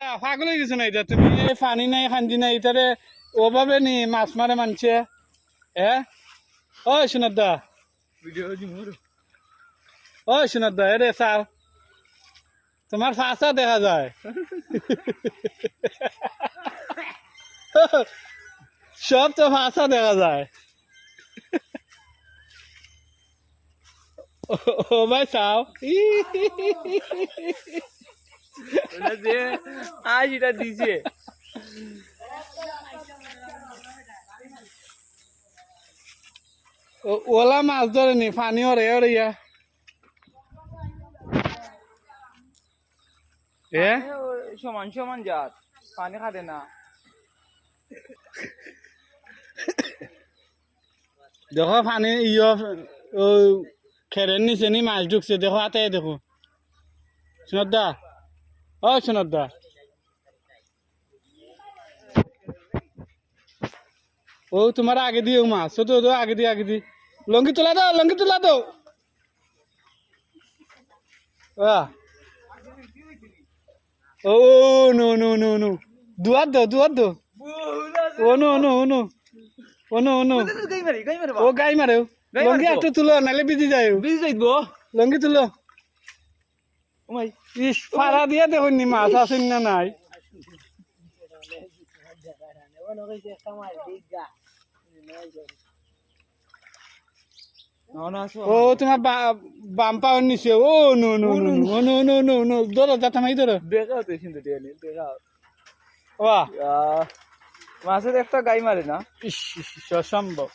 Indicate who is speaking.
Speaker 1: পাগল হয়ে গেছো না এটা তুমি পানি নাই খান্দি নাই এটারে ওভাবে নি মাছ মারে মানছে হ্যাঁ ও সোনার দা
Speaker 2: ভিডিও দিমুর
Speaker 1: ও সোনার দা এরে চাও তোমার ফাঁসা দেখা যায় সব তো ফাঁসা দেখা যায় ও ভাই চাও
Speaker 2: ওটা যে আজ এটা দিছে
Speaker 1: ওলা মাছ ধরে নি পানি ওরে ওরে ইয়া এ
Speaker 2: সমান সমান জাত পানি খাতে না
Speaker 1: দেখো পানি ইয় খেরের নিচে নি মাছ ঢুকছে দেখো হাতে দেখো সোনার দা ও সোনার দা ও তোমার আগে দিও মাছ ছোট তো আগে দি লঙ্গি তোলা দাও ও নো নো নো নো দুয়ার দো ও নো ও গাই মারে লঙ্গি একটু তুলো নালে বিজি যায়
Speaker 2: বিজি যাইবো
Speaker 1: লঙ্গি তুলো
Speaker 2: ও ভাই
Speaker 1: ইস ফাড়া দিয়ে দেখুন নি মাছ আসেন না নাই ও তোমার বাম পাওয়ার নিচে ও no no no no no no no no ধরো যাতা মাই ধরো
Speaker 2: দেখাও তো কিন্তু টেনে দেখাও
Speaker 1: বাহ
Speaker 2: মাছের একটা গাই মারে না
Speaker 1: ইস অসম্ভব